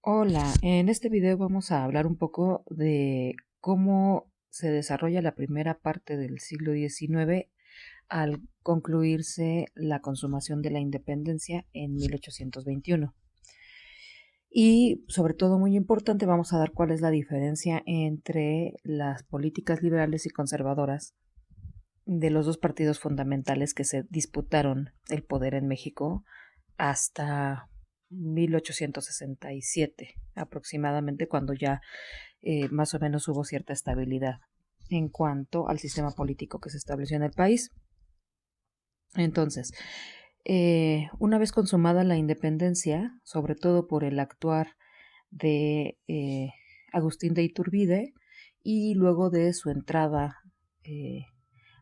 Hola, en este video vamos a hablar un poco de cómo se desarrolla la primera parte del siglo XIX al concluirse la consumación de la independencia en 1821. Y sobre todo, muy importante, vamos a dar cuál es la diferencia entre las políticas liberales y conservadoras de los dos partidos fundamentales que se disputaron el poder en México hasta 1867 aproximadamente, cuando ya más o menos hubo cierta estabilidad en cuanto al sistema político que se estableció en el país. Entonces, una vez consumada la independencia, sobre todo por el actuar de Agustín de Iturbide y luego de su entrada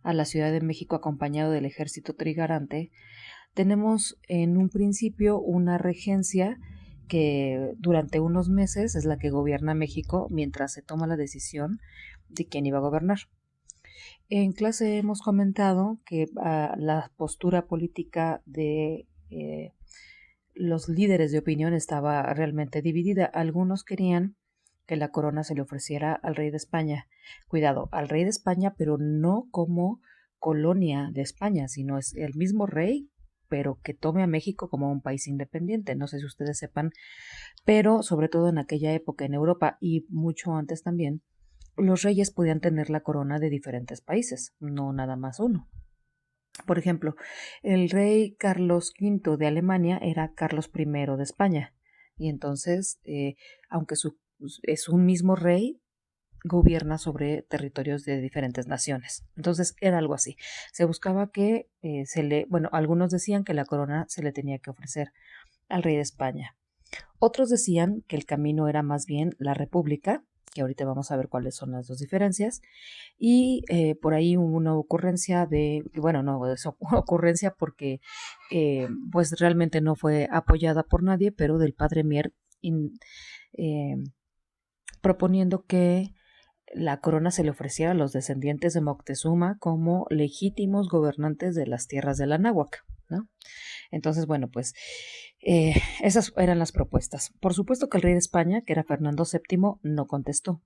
a la Ciudad de México acompañado del ejército trigarante, tenemos en un principio una regencia que durante unos meses es la que gobierna México mientras se toma la decisión de quién iba a gobernar. En clase hemos comentado que la postura política de los líderes de opinión estaba realmente dividida. Algunos querían que la corona se le ofreciera al rey de España. Cuidado, al rey de España, pero no como colonia de España, sino es el mismo rey, pero que tome a México como un país independiente. No sé si ustedes sepan, pero sobre todo en aquella época en Europa y mucho antes también, los reyes podían tener la corona de diferentes países, no nada más uno. Por ejemplo, el rey Carlos V de Alemania era Carlos I de España. Y entonces, aunque es un mismo rey, gobierna sobre territorios de diferentes naciones. Entonces era algo así. Se buscaba que bueno, algunos decían que la corona se le tenía que ofrecer al rey de España. Otros decían que el camino era más bien la república, que ahorita vamos a ver cuáles son las dos diferencias, y por ahí hubo una ocurrencia bueno, no, es ocurrencia porque pues realmente no fue apoyada por nadie, pero del padre Mier eh, proponiendo que la corona se le ofreciera a los descendientes de Moctezuma como legítimos gobernantes de las tierras de la Náhuac, ¿no? Entonces, bueno, pues esas eran las propuestas. Por supuesto que el rey de España, que era Fernando VII, no contestó.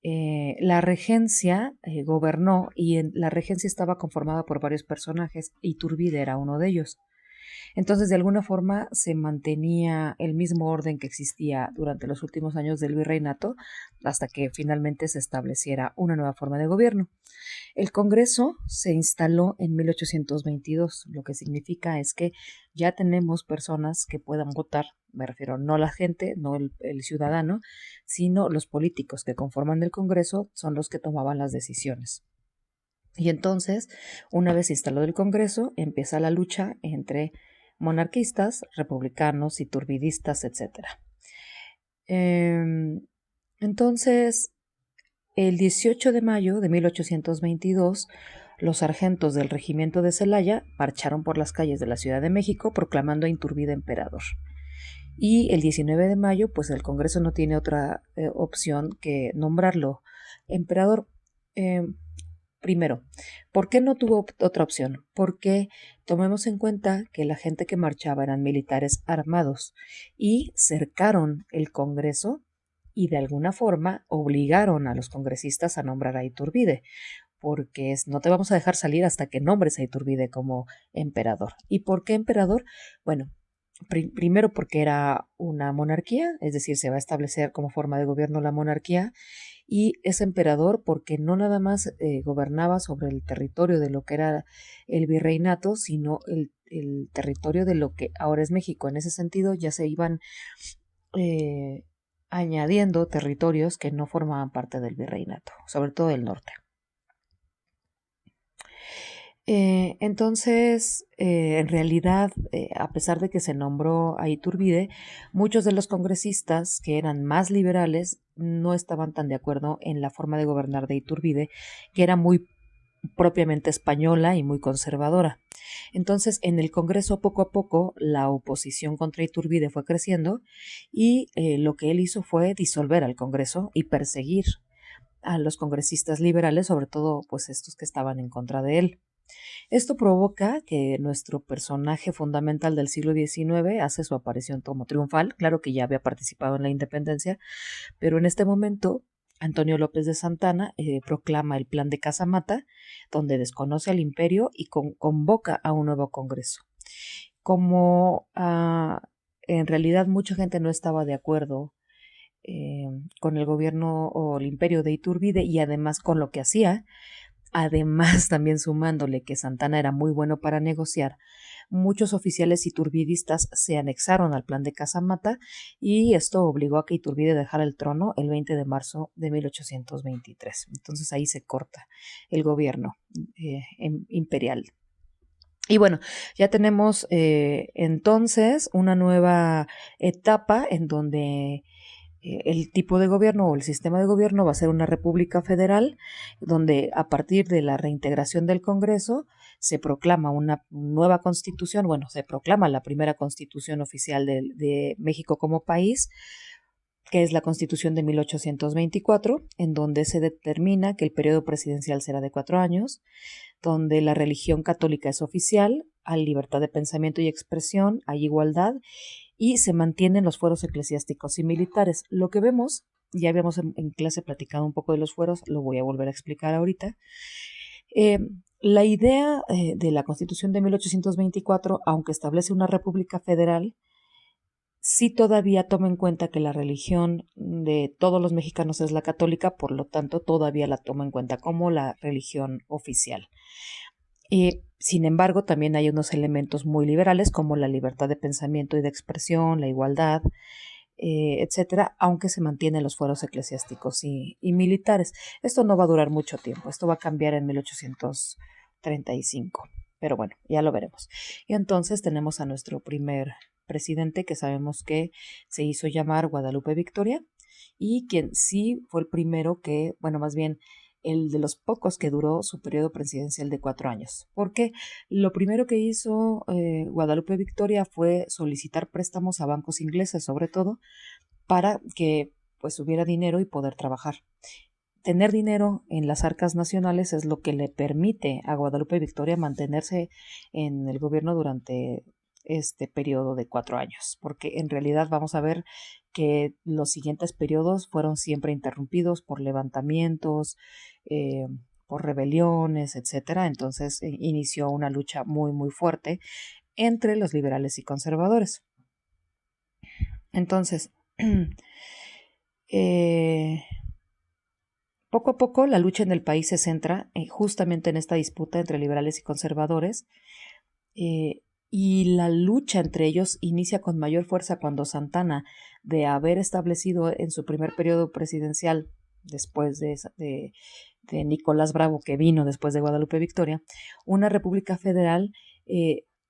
La regencia gobernó y la regencia estaba conformada por varios personajes. Iturbide era uno de ellos. Entonces, de alguna forma, se mantenía el mismo orden que existía durante los últimos años del virreinato hasta que finalmente se estableciera una nueva forma de gobierno. El Congreso se instaló en 1822, lo que significa es que ya tenemos personas que puedan votar, me refiero no la gente, no el ciudadano, sino los políticos que conforman el Congreso son los que tomaban las decisiones. Y entonces, una vez instalado el Congreso, empieza la lucha entre monarquistas, republicanos, iturbidistas, etc. Entonces, el 18 de mayo de 1822, los sargentos del regimiento de Celaya marcharon por las calles de la Ciudad de México proclamando a Iturbide emperador. Y el 19 de mayo, pues el Congreso no tiene otra opción que nombrarlo emperador. Eh, Primero, ¿por qué no tuvo otra opción? Porque tomemos en cuenta que la gente que marchaba eran militares armados y cercaron el Congreso y de alguna forma obligaron a los congresistas a nombrar a Iturbide, porque no te vamos a dejar salir hasta que nombres a Iturbide como emperador. ¿Y por qué emperador? Bueno, primero porque era una monarquía, es decir, se va a establecer como forma de gobierno la monarquía, y es emperador porque no nada más gobernaba sobre el territorio de lo que era el virreinato, sino el territorio de lo que ahora es México. En ese sentido ya se iban eh, añadiendo territorios que no formaban parte del virreinato, sobre todo del norte. Entonces, en realidad, a pesar de que se nombró a Iturbide, muchos de los congresistas que eran más liberales no estaban tan de acuerdo en la forma de gobernar de Iturbide, que era muy propiamente española y muy conservadora. Entonces, en el Congreso, poco a poco, la oposición contra Iturbide fue creciendo y lo que él hizo fue disolver al Congreso y perseguir a los congresistas liberales, sobre todo pues estos que estaban en contra de él. Esto provoca que nuestro personaje fundamental del siglo XIX hace su aparición como triunfal. Claro que ya había participado en la independencia, pero en este momento Antonio López de Santana proclama el Plan de Casamata, donde desconoce al imperio y convoca a un nuevo Congreso. Como en realidad mucha gente no estaba de acuerdo con el gobierno o el imperio de Iturbide y además con lo que hacía, además también sumándole que Santana era muy bueno para negociar, muchos oficiales iturbidistas se anexaron al plan de Casamata y esto obligó a que Iturbide dejara el trono el 20 de marzo de 1823. Entonces ahí se corta el gobierno imperial. Y bueno, ya tenemos entonces una nueva etapa en donde el tipo de gobierno o el sistema de gobierno va a ser una república federal, donde a partir de la reintegración del Congreso se proclama una nueva constitución, bueno, se proclama la primera constitución oficial de México como país, que es la Constitución de 1824, en donde se determina que el periodo presidencial será de 4 años, donde la religión católica es oficial, hay libertad de pensamiento y expresión, hay igualdad y se mantienen los fueros eclesiásticos y militares. Lo que vemos, ya habíamos en clase platicado un poco de los fueros, lo voy a volver a explicar ahorita. La idea de la Constitución de 1824, aunque establece una república federal, sí todavía toma en cuenta que la religión de todos los mexicanos es la católica, por lo tanto todavía la toma en cuenta como la religión oficial. Sin embargo, también hay unos elementos muy liberales como la libertad de pensamiento y de expresión, la igualdad, etcétera, aunque se mantienen los fueros eclesiásticos y militares. Esto no va a durar mucho tiempo, esto va a cambiar en 1835, pero bueno, ya lo veremos. Y entonces tenemos a nuestro primer presidente, que sabemos que se hizo llamar Guadalupe Victoria, y quien sí fue el primero que, bueno, más bien el de los pocos que duró su periodo presidencial de 4 años. Porque lo primero que hizo Guadalupe Victoria fue solicitar préstamos a bancos ingleses, sobre todo, para que pues hubiera dinero y poder trabajar. Tener dinero en las arcas nacionales es lo que le permite a Guadalupe Victoria mantenerse en el gobierno durante este periodo de 4 años, porque en realidad vamos a ver que los siguientes periodos fueron siempre interrumpidos por levantamientos, por rebeliones, etcétera. Entonces inició una lucha muy, muy fuerte entre los liberales y conservadores. Entonces, poco a poco la lucha en el país se centra justamente en esta disputa entre liberales y conservadores. Y la lucha entre ellos inicia con mayor fuerza cuando Santana, de haber establecido en su primer periodo presidencial, después de Nicolás Bravo, que vino después de Guadalupe Victoria, una república federal,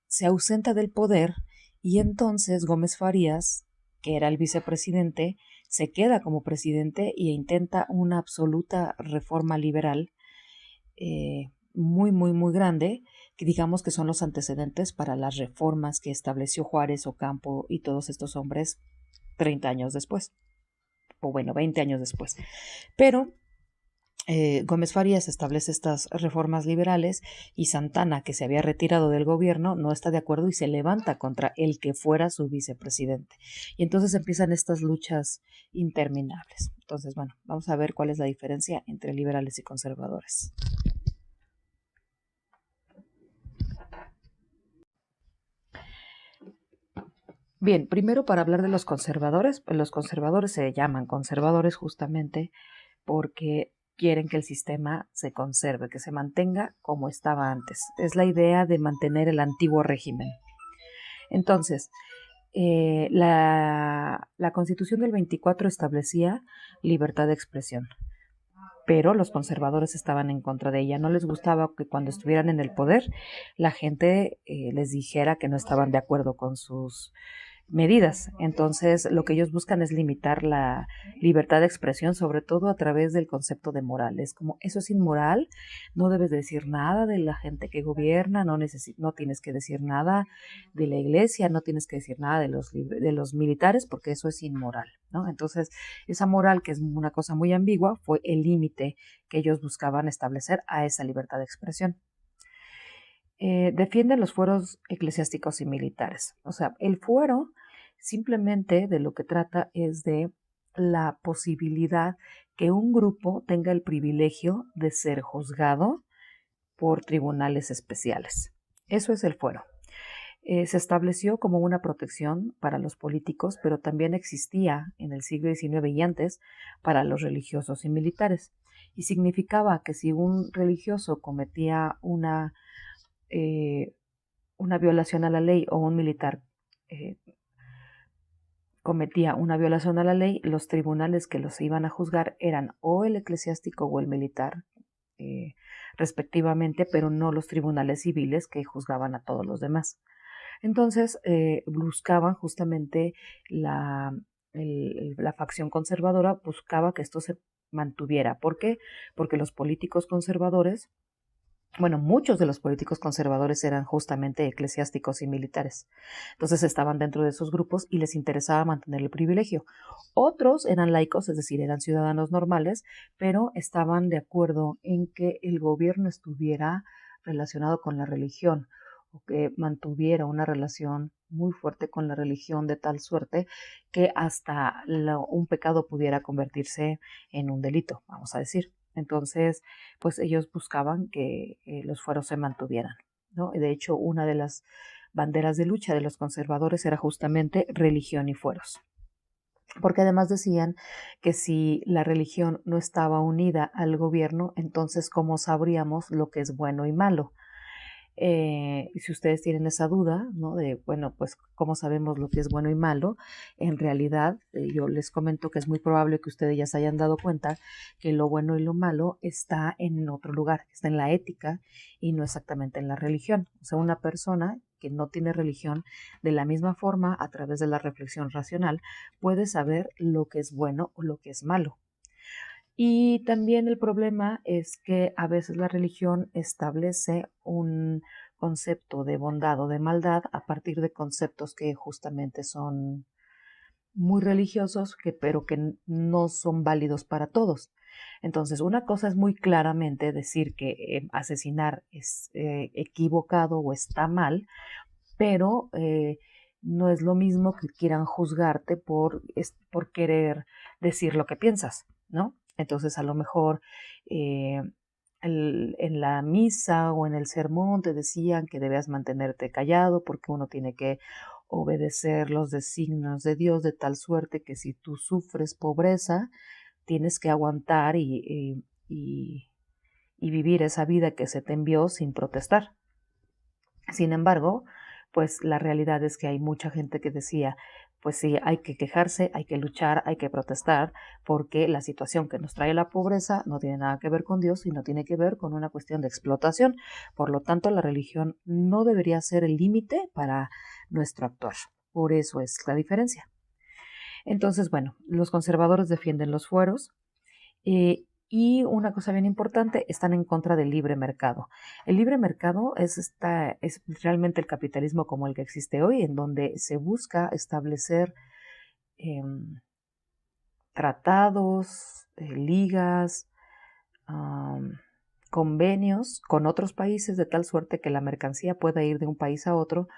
se ausenta del poder y entonces Gómez Farías, que era el vicepresidente, se queda como presidente e intenta una absoluta reforma liberal muy, muy, muy grande, que digamos que son los antecedentes para las reformas que estableció Juárez, Ocampo y todos estos hombres 30 años después, o bueno, 20 años después. Pero Gómez Farías establece estas reformas liberales y Santana, que se había retirado del gobierno, no está de acuerdo y se levanta contra el que fuera su vicepresidente. Y entonces empiezan estas luchas interminables. Entonces, bueno, vamos a ver cuál es la diferencia entre liberales y conservadores. Bien, primero para hablar de los conservadores, pues los conservadores se llaman conservadores justamente porque quieren que el sistema se conserve, que se mantenga como estaba antes. Es la idea de mantener el antiguo régimen. Entonces, la Constitución del 24 establecía libertad de expresión, pero los conservadores estaban en contra de ella. No les gustaba que cuando estuvieran en el poder la gente les dijera que no estaban de acuerdo con sus medidas. Entonces, lo que ellos buscan es limitar la libertad de expresión, sobre todo a través del concepto de moral. Es como, eso es inmoral, no debes decir nada de la gente que gobierna, no tienes que decir nada de la iglesia, no tienes que decir nada de los militares, porque eso es inmoral, ¿no? Entonces, esa moral, que es una cosa muy ambigua, fue el límite que ellos buscaban establecer a esa libertad de expresión. defienden los fueros eclesiásticos y militares. O sea, el fuero simplemente de lo que trata es de la posibilidad que un grupo tenga el privilegio de ser juzgado por tribunales especiales. Eso es el fuero. Se estableció como una protección para los políticos, pero también existía en el siglo XIX y antes para los religiosos y militares. Y significaba que si un religioso cometía una violación a la ley o un militar eh, cometía una violación a la ley, los tribunales que los iban a juzgar eran o el eclesiástico o el militar, eh, respectivamente, pero no los tribunales civiles que juzgaban a todos los demás. Entonces, buscaban justamente la facción conservadora, buscaba que esto se mantuviera. ¿Por qué? Porque los políticos conservadores, bueno, muchos de los políticos conservadores eran justamente eclesiásticos y militares. Entonces estaban dentro de esos grupos y les interesaba mantener el privilegio. Otros eran laicos, es decir, eran ciudadanos normales, pero estaban de acuerdo en que el gobierno estuviera relacionado con la religión o que mantuviera una relación muy fuerte con la religión de tal suerte que hasta un pecado pudiera convertirse en un delito, vamos a decir. Entonces, pues ellos buscaban que los fueros se mantuvieran, ¿no? De hecho, una de las banderas de lucha de los conservadores era justamente religión y fueros, porque además decían que si la religión no estaba unida al gobierno, entonces ¿cómo sabríamos lo que es bueno y malo? Y si ustedes tienen esa duda, ¿no? De, bueno, pues, ¿cómo sabemos lo que es bueno y malo? En realidad, yo les comento que es muy probable que ustedes ya se hayan dado cuenta que lo bueno y lo malo está en otro lugar, está en la ética y no exactamente en la religión. O sea, una persona que no tiene religión, de la misma forma, a través de la reflexión racional, puede saber lo que es bueno o lo que es malo. Y también el problema es que a veces la religión establece un concepto de bondad o de maldad a partir de conceptos que justamente son muy religiosos, pero que no son válidos para todos. Entonces, una cosa es muy claramente decir que asesinar es equivocado o está mal, pero no es lo mismo que quieran juzgarte por querer decir lo que piensas, ¿no? Entonces, a lo mejor eh, en la misa o en el sermón te decían que debías mantenerte callado porque uno tiene que obedecer los designios de Dios de tal suerte que si tú sufres pobreza, tienes que aguantar y vivir esa vida que se te envió sin protestar. Sin embargo, pues la realidad es que hay mucha gente que decía, pues sí, hay que quejarse, hay que luchar, hay que protestar, porque la situación que nos trae la pobreza no tiene nada que ver con Dios, sino tiene que ver con una cuestión de explotación. Por lo tanto, la religión no debería ser el límite para nuestro actuar. Por eso es la diferencia. Entonces, bueno, los conservadores defienden los fueros. Y una cosa bien importante, están en contra del libre mercado. El libre mercado es realmente el capitalismo como el que existe hoy, en donde se busca establecer tratados, ligas, convenios con otros países de tal suerte que la mercancía pueda ir de un país a otro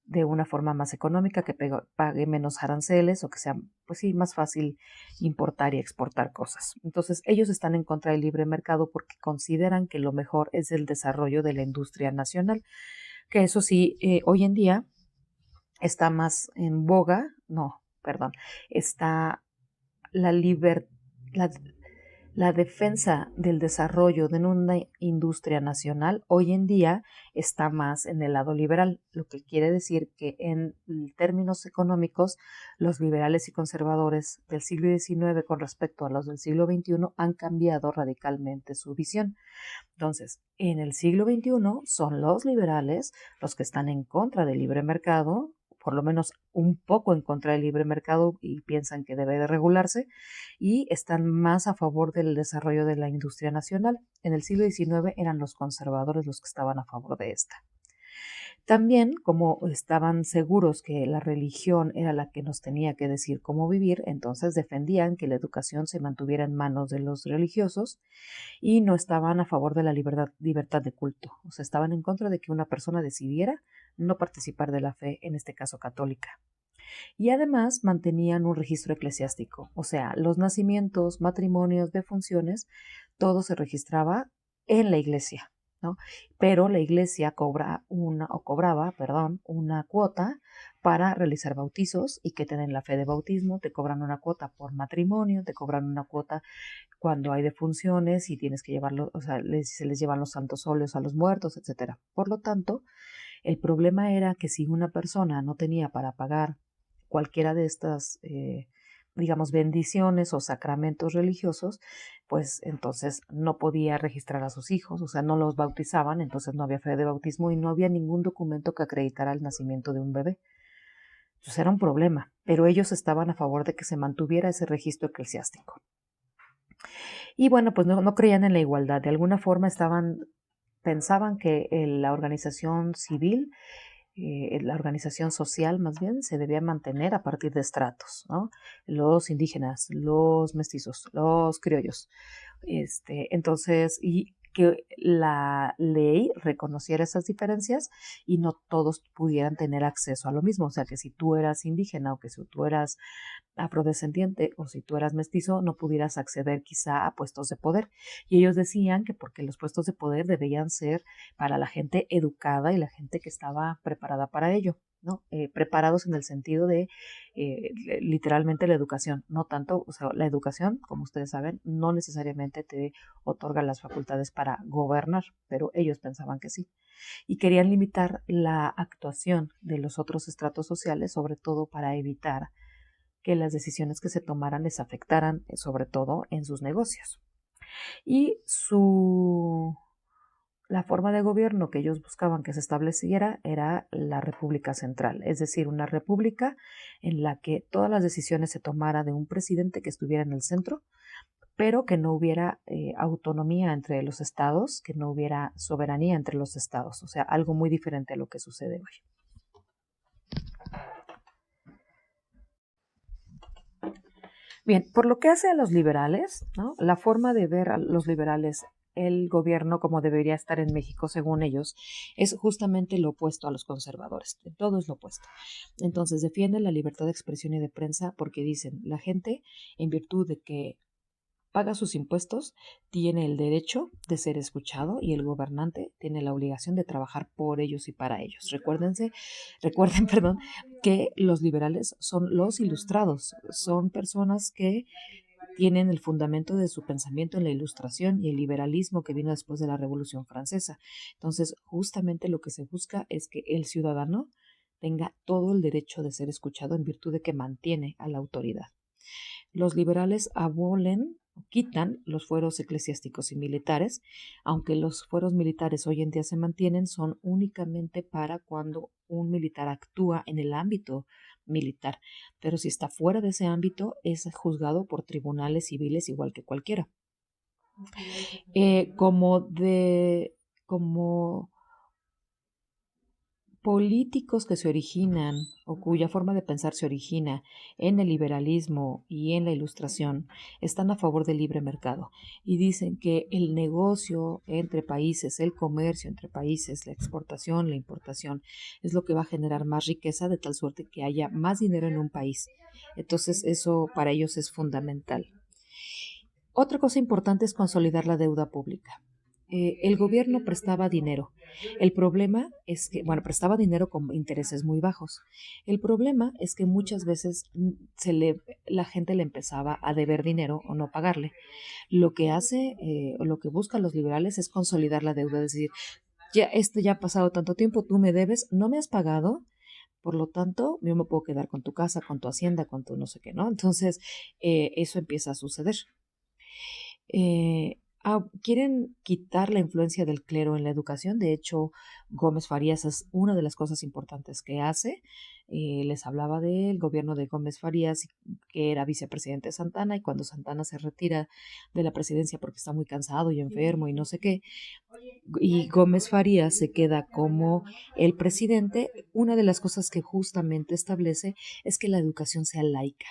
de una forma más económica, que pague menos aranceles o que sea, pues sí, más fácil importar y exportar cosas. Entonces, ellos están en contra del libre mercado porque consideran que lo mejor es el desarrollo de la industria nacional, que eso sí, hoy en día está más en boga, no, perdón, está la libertad. La defensa del desarrollo de una industria nacional hoy en día está más en el lado liberal, lo que quiere decir que en términos económicos los liberales y conservadores del siglo XIX con respecto a los del siglo XXI han cambiado radicalmente su visión. Entonces, en el siglo XXI son los liberales los que están en contra del libre mercado, por lo menos un poco en contra del libre mercado y piensan que debe de regularse, y están más a favor del desarrollo de la industria nacional. En el siglo XIX eran los conservadores los que estaban a favor de esta. También, como estaban seguros que la religión era la que nos tenía que decir cómo vivir, entonces defendían que la educación se mantuviera en manos de los religiosos y no estaban a favor de la libertad de culto. O sea, estaban en contra de que una persona decidiera no participar de la fe, en este caso católica. Y además mantenían un registro eclesiástico, o sea, los nacimientos, matrimonios, defunciones, todo se registraba en la iglesia, ¿no? Pero la iglesia cobraba, una cuota para realizar bautizos y que te den la fe de bautismo, te cobran una cuota por matrimonio, te cobran una cuota cuando hay defunciones y tienes que llevarlo, o sea, se les llevan los santos óleos a los muertos, etcétera. Por lo tanto, el problema era que si una persona no tenía para pagar cualquiera de estas, digamos, bendiciones o sacramentos religiosos, pues entonces no podía registrar a sus hijos, o sea, no los bautizaban, entonces no había fe de bautismo y no había ningún documento que acreditara el nacimiento de un bebé. Entonces era un problema, pero ellos estaban a favor de que se mantuviera ese registro eclesiástico. Y bueno, pues no creían en la igualdad, de alguna forma pensaban que la organización civil, la organización social más bien, se debía mantener a partir de estratos, ¿no? Los indígenas, los mestizos, los criollos. Entonces, y que la ley reconociera esas diferencias y no todos pudieran tener acceso a lo mismo. O sea, que si tú eras indígena o que si tú eras afrodescendiente o si tú eras mestizo, no pudieras acceder quizá a puestos de poder. Y ellos decían que porque los puestos de poder debían ser para la gente educada y la gente que estaba preparada para ello, ¿no? Preparados en el sentido de literalmente la educación, no tanto, o sea, la educación, como ustedes saben, no necesariamente te otorga las facultades para gobernar, pero ellos pensaban que sí. Y querían limitar la actuación de los otros estratos sociales, sobre todo para evitar que las decisiones que se tomaran les afectaran, sobre todo en sus negocios. Y la forma de gobierno que ellos buscaban que se estableciera era la República Central, es decir, una república en la que todas las decisiones se tomaran de un presidente que estuviera en el centro, pero que no hubiera autonomía entre los estados, que no hubiera soberanía entre los estados, o sea, algo muy diferente a lo que sucede hoy. Bien, por lo que hace a los liberales, ¿no? La forma de ver a los liberales el gobierno como debería estar en México, según ellos, es justamente lo opuesto a los conservadores. Todo es lo opuesto. Entonces, defienden la libertad de expresión y de prensa porque dicen, la gente, en virtud de que paga sus impuestos, tiene el derecho de ser escuchado y el gobernante tiene la obligación de trabajar por ellos y para ellos. Recuerden, perdón, que los liberales son los ilustrados, son personas que tienen el fundamento de su pensamiento en la Ilustración y el liberalismo que vino después de la Revolución Francesa. Entonces, justamente lo que se busca es que el ciudadano tenga todo el derecho de ser escuchado en virtud de que mantiene a la autoridad. Los liberales quitan los fueros eclesiásticos y militares, aunque los fueros militares hoy en día se mantienen, son únicamente para cuando un militar actúa en el ámbito militar, pero si está fuera de ese ámbito es juzgado por tribunales civiles igual que cualquiera. Como políticos que se originan o cuya forma de pensar se origina en el liberalismo y en la ilustración están a favor del libre mercado y dicen que el negocio entre países, el comercio entre países, la exportación, la importación es lo que va a generar más riqueza de tal suerte que haya más dinero en un país. Entonces eso para ellos es fundamental. Otra cosa importante es consolidar la deuda pública. El gobierno prestaba dinero. El problema es que, prestaba dinero con intereses muy bajos. El problema es que muchas veces la gente le empezaba a deber dinero o no pagarle. Lo que hace, o lo que buscan los liberales es consolidar la deuda, es decir, ya ha pasado tanto tiempo, tú me debes, no me has pagado, por lo tanto, yo me puedo quedar con tu casa, con tu hacienda, con tu no sé qué, ¿no? Entonces, eso empieza a suceder. quieren quitar la influencia del clero en la educación. De hecho, Gómez Farías es una de las cosas importantes que hace. Les hablaba del gobierno de Gómez Farías, que era vicepresidente de Santana, y cuando Santana se retira de la presidencia porque está muy cansado y enfermo y no sé qué, y Gómez Farías se queda como el presidente. Una de las cosas que justamente establece es que la educación sea laica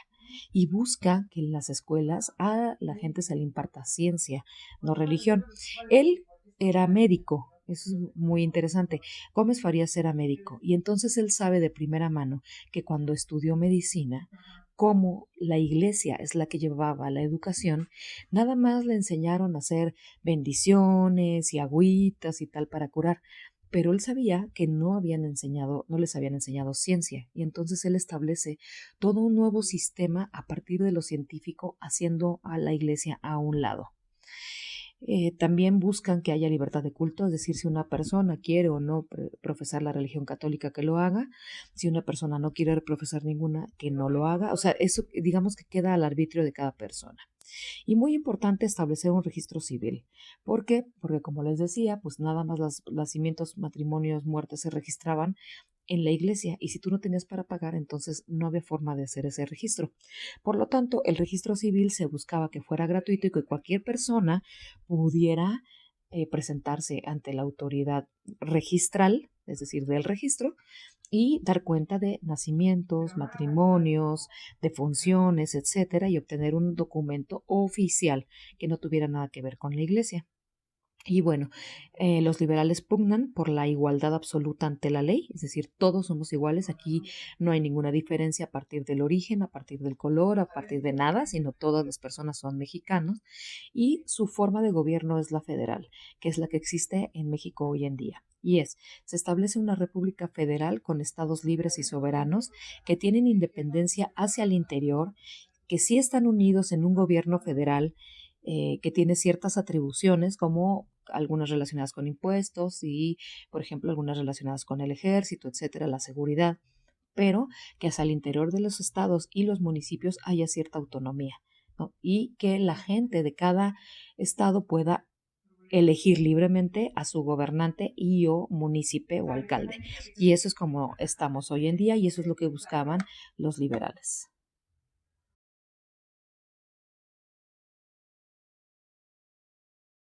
y busca que en las escuelas a la gente se le imparta ciencia, no religión. Él era médico. Eso es muy interesante. Gómez Farías era médico y entonces él sabe de primera mano que cuando estudió medicina, como la iglesia es la que llevaba la educación, nada más le enseñaron a hacer bendiciones y agüitas y tal para curar. Pero él sabía que no les habían enseñado ciencia, y entonces él establece todo un nuevo sistema a partir de lo científico, haciendo a la iglesia a un lado. También buscan que haya libertad de culto, es decir, si una persona quiere o no profesar la religión católica, que lo haga. Si una persona no quiere profesar ninguna, que no lo haga. O sea, eso digamos que queda al arbitrio de cada persona. Y muy importante establecer un registro civil. ¿Por qué? Porque como les decía, pues nada más los nacimientos, matrimonios, muertes se registraban en la iglesia, y si tú no tenías para pagar, entonces no había forma de hacer ese registro. Por lo tanto, el registro civil se buscaba que fuera gratuito y que cualquier persona pudiera presentarse ante la autoridad registral, es decir, del registro, y dar cuenta de nacimientos, matrimonios, de funciones, etcétera, y obtener un documento oficial que no tuviera nada que ver con la iglesia. Y bueno, los liberales pugnan por la igualdad absoluta ante la ley, es decir, todos somos iguales, aquí no hay ninguna diferencia a partir del origen, a partir del color, a partir de nada, sino todas las personas son mexicanos, y su forma de gobierno es la federal, que es la que existe en México hoy en día. Se establece una república federal con estados libres y soberanos que tienen independencia hacia el interior, que sí están unidos en un gobierno federal, que tiene ciertas atribuciones, como algunas relacionadas con impuestos y, por ejemplo, algunas relacionadas con el ejército, etcétera, la seguridad, pero que hacia el interior de los estados y los municipios haya cierta autonomía, ¿no? Y que la gente de cada estado pueda elegir libremente a su gobernante y o municipio o alcalde. Y eso es como estamos hoy en día, y eso es lo que buscaban los liberales.